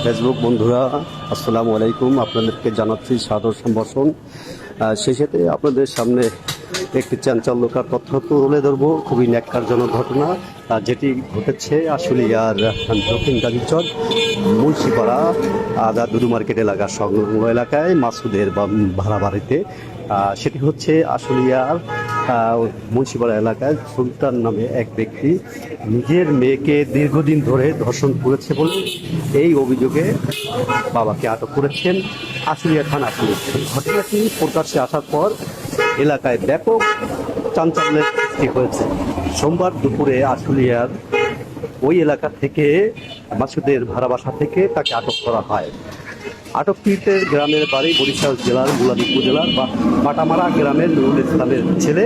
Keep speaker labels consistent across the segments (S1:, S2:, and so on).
S1: Facebook বন্ধুরা, আসসালামু আলাইকুম। আপনাদেরকে জানাচ্ছি সাদর সম্ভাষণ। সেই সাথে আপনাদের সামনে একটি চাঞ্চল্যকর তথ্য তুলে ধরবো, খুবই ন্যাক্কারজনক ঘটনা, যেটি ঘটেছে আশুলিয়ার দক্ষিণ গাজীচর মুন্সিপাড়া দুদু মার্কেট এলাকার সংলগ্ন এলাকায় মাসুদের ভাড়া বাড়িতে। সেটি হচ্ছে আশুলিয়ার মুন্সিপাড়া এলাকায় সুলতান নামে এক ব্যক্তি নিজের মেয়েকে দীর্ঘদিন ধরে ধর্ষণ করেছে বলে এই অভিযোগে বাবাকে আটক করেছেন আশুলিয়া থানা পুলিশ। ঘটনাটি প্রকাশ্যে আসার পর এলাকায় ব্যাপক চাঞ্চল্যের সৃষ্টি হয়েছে। সোমবার দুপুরে আশুলিয়ার ওই এলাকা থেকে মাসুদের ভাড়া বাসা থেকে তাকে আটক করা হয়। আটককৃতের গ্রামের বাড়ি বরিশাল জেলার মুলাদি উপজেলার বাটামারা গ্রামের নুরুল ইসলামের ছেলে।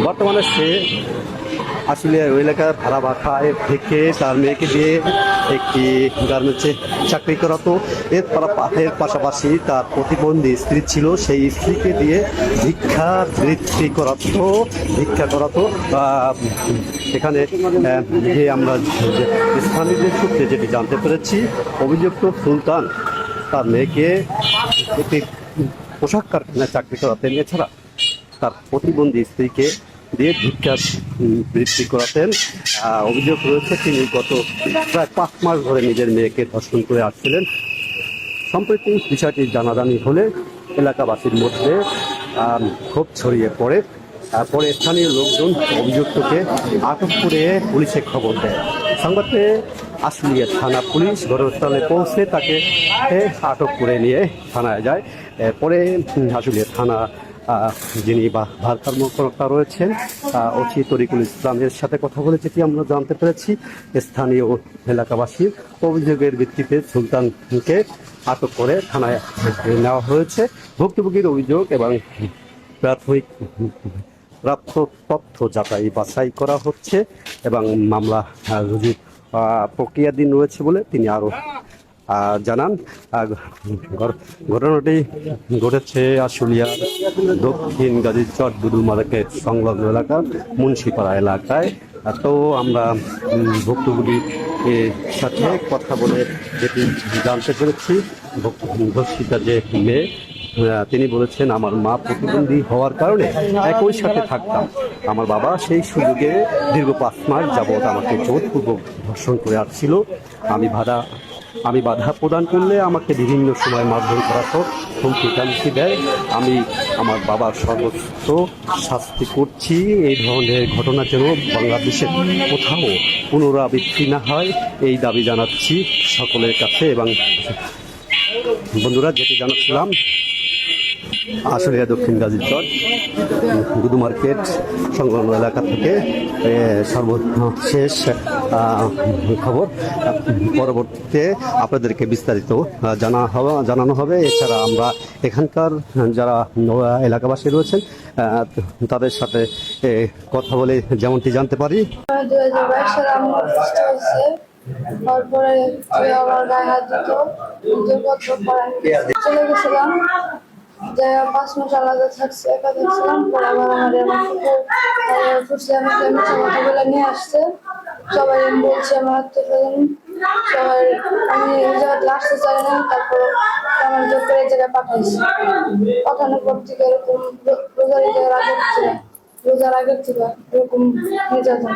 S1: বর্তমানে সে আশুলিয়া ওই এলাকার ভাড়া বাসায় থেকে তার মেয়েকে দিয়ে একটি গার্মেন্টসে চাকরি করাতো। এর পাশাপাশি তার প্রতিবন্ধী স্ত্রী ছিল, সেই স্ত্রীকে দিয়ে ভিক্ষা করাতো। এখানে যে আমরা স্থানীয়দের সূত্রে যেটি জানতে পেরেছি, অভিযুক্ত সুলতান তার মেয়েকে একটি পোশাক কারখানায় চাকরি করাতেন, এছাড়া তার প্রতিবন্ধী স্ত্রীকে দিয়ে ভিক্ষা বৃত্তি করাতেন। অভিযোগ রয়েছে তিনি গত প্রায় 5 মাস ধরে নিজের মেয়েকে ধর্ষণ করে আসছিলেন। সম্প্রতি বিষয়টি জানাজানি হলে এলাকাবাসীর মধ্যে ক্ষোভ ছড়িয়ে পড়ে। পরে স্থানীয় লোকজন অভিযুক্তকে আটক করে পুলিশে খবর দেয়। সংবাদ পেয়ে আশুলিয়া থানা পুলিশ ঘটনাস্থলে পৌঁছে তাকে আটক করে নিয়ে থানায় যায়। পরে আশুলিয়া থানা যিনি ভারপ্রাপ্ত কর্মকর্তা রয়েছেন ওসি তরিকুল ইসলামের সাথে কথা বলে যেটি আমরা জানতে পেরেছি, স্থানীয় এলাকাবাসীর অভিযোগের ভিত্তিতে সুলতানকে আটক করে থানায় নেওয়া হয়েছে। ভুক্তভোগীর অভিযোগ এবং প্রাথমিক প্রাপ্ত তথ্য বাছাই করা হচ্ছে এবং মামলা রুজুর প্রক্রিয়াধীন রয়েছে বলে তিনি আরও জানান। ঘটনাটি ঘটেছে আশুলিয়ার দক্ষিণ গাজীচর দুদু মার্কেট সংলগ্ন এলাকার মুন্সিপাড়া এলাকায়। তো আমরা ভুক্তভোগীর সাথে কথা বলে যেটি জানতে পেরেছি, ধর্ষিতা যে মেয়ে তিনি বলেছেন, আমার মা প্রতিবন্ধী হওয়ার কারণে একই সাথে থাকতাম। আমার বাবা সেই সুযোগে দীর্ঘ 5 মাস যাবৎ আমাকে জোরপূর্বক ধর্ষণ করে আসছিল। আমি বাধা প্রদান করলে আমাকে বিভিন্ন সময় মারধর করার পর হুমকি দেয়। আমি আমার বাবার সর্বোচ্চ শাস্তি করছি। এই ধরনের ঘটনা যেন বাংলাদেশের কোথাও পুনরাবৃত্তি না হয়, এই দাবি জানাচ্ছি সকলের কাছে। এবং বন্ধুরা, যেটি জানাচ্ছিলাম আশুলিয়া দক্ষিণ গাজীচর দুদু মার্কেট সংলগ্ন এলাকা থেকে সর্বশেষ খবর। পরবর্তীতে আপনাদেরকে বিস্তারিত জানানো হবে। এছাড়া আমরা এখানকার যারা এলাকাবাসী রয়েছেন তাদের সাথে কথা বলে যেমনটি জানতে পারি।
S2: 2022 সালে আমার প্রতিষ্ঠা হয়েছে। তারপরে আমার গায়ে হাত দিত, নিজের চলে গেছিলাম, যে 5 মাস আলাদা থাকছে, একা থাকছিলাম। পরে আবার কথাগুলো নিয়ে আসছে। সবাই বলছে, আমার আত্মীয়-স্বজন সবাই, আমি এই জায়গায় আসতে চাই না। তারপর আমার জোর করে এই জায়গায় পাঠানোর পর থেকে এরকম রোজার আগের ছিল এরকম নির্যাতন।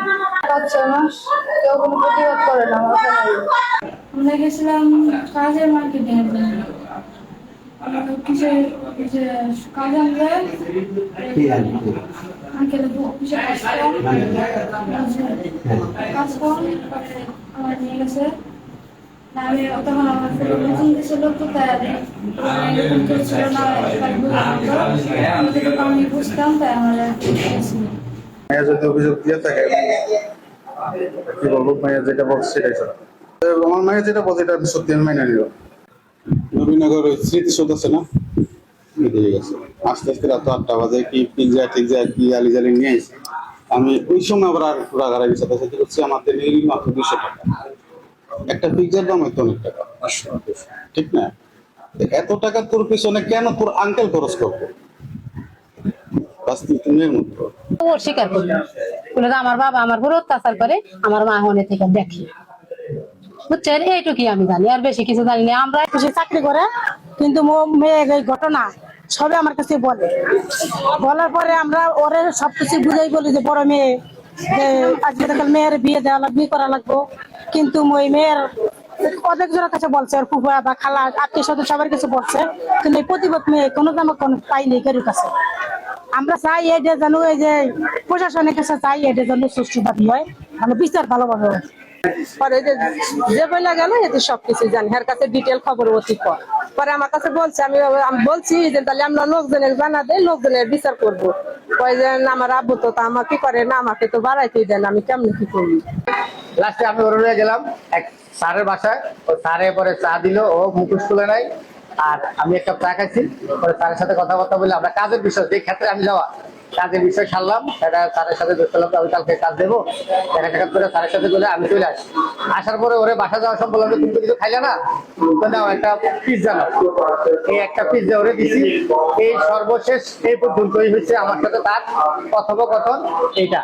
S2: 5-6 মাস কেউ কোনো প্রতিবাদ করে না। আমরা গেছিলাম কাজের মার্কেটিং এর জন্য। কাজ আমরা আমার নিয়ে গেছে। আমি তখন আমার নতুন ছিল, তো তাই আমি বুঝতাম, তাই আমার
S3: যদি অভিযোগ দিয়ে থাকে, কি বলবো, মায়ের যেটা বলছে সেটাই সব। আমার মায়ের যেটা বলছে এটা সত্যি আমি মাইনে নিল। নবীনগর স্মৃতিসৌধ আছে না, আস্তে আস্তে রাত 8টা বাজে কি পিজ্জা টিজ্জা কি আলিজালি নিয়ে আসে। আমি ওই সময় আবার আর রাগারাগি সাথে করছি, আমাদের নিয়ে মাত্র 200 টাকা। একটা পিজ্জার দাম হয়তো অনেক টাকা, ঠিক না? এত টাকা তোর পিছনে কেন তোর আঙ্কেল খরচ করবো?
S4: স্বীকার করি আমার বাবা আমার উপর অত্যাচার করে, আমার মা হনে থেকে দেখে। বুঝছেন, এইটুকুই আমি জানি, আর বেশি কিছু জানি না। আমরা
S5: সে চাকরি করে, কিন্তু মেয়ের এই ঘটনা সবে আমার কাছে বলে, বলার পরে আমরা ওরে সবকিছু বুঝাই বলি যে বড় মেয়ে, যে আজকাল মেয়ের বিয়ে দেওয়া লাগবে, বিয়ে করা লাগবো। কিন্তু ওই মেয়ের অনেক জনের কাছে বলছে, আর ফুফা বা খালা আত্মীয় স্বজন সবার কাছে বলছে, কিন্তু এই প্রতিপক্ষ মেয়ে কোনো দামে কোনো পাইনি কারোর কাছে। আমরা চাই এটা যেন এই যে প্রশাসনের কাছে চাই এটা যেন সুষ্ঠু দাবি হয়, মানে বিচার ভালোভাবে হয়।
S6: পরে যে বইলা গেল এতে সবকিছু জানি, এর কাছে ডিটেল খবর অতি কম। পরে আমার কাছে বলছে, আমি বলছি যে তাহলে আমরা লোকজনের জানা দেয়, লোকজনের বিচার করবো। কয় যে আমার আব্বু তো আমার কি করে না, আমাকে তো বাড়াইতেই দেন, আমি কেমনি কি করবো।
S7: লাস্টে আমি ওর রয়ে গেলাম এক স্যারের বাসায়। ও স্যারে পরে চা দিল, ও মুখোশ তুলে নাই, আর আমি একটা চা খাইছি। পরে স্যারের সাথে কথাবার্তা বলে আমরা কাজের বিষয়, যে ক্ষেত্রে আমি যাওয়া কাজের বিষয় সারলাম। এটা স্যারের সাথে দেখলাম আমি কালকে কাজ দেবো, দেখা সাক্ষাৎ করে স্যারের সাথে বলে আমি চলে আসি। আসার পরে ওরে বাসা যাওয়া সব বললাম, তুমি তো কিছু খাইলে না, তো নাও একটা পিৎজা নাও। এই একটা পিৎজা ওরে দিছি। এই সর্বশেষ এই পর্যন্তই হচ্ছে আমার সাথে তার কথোপকথন এইটা।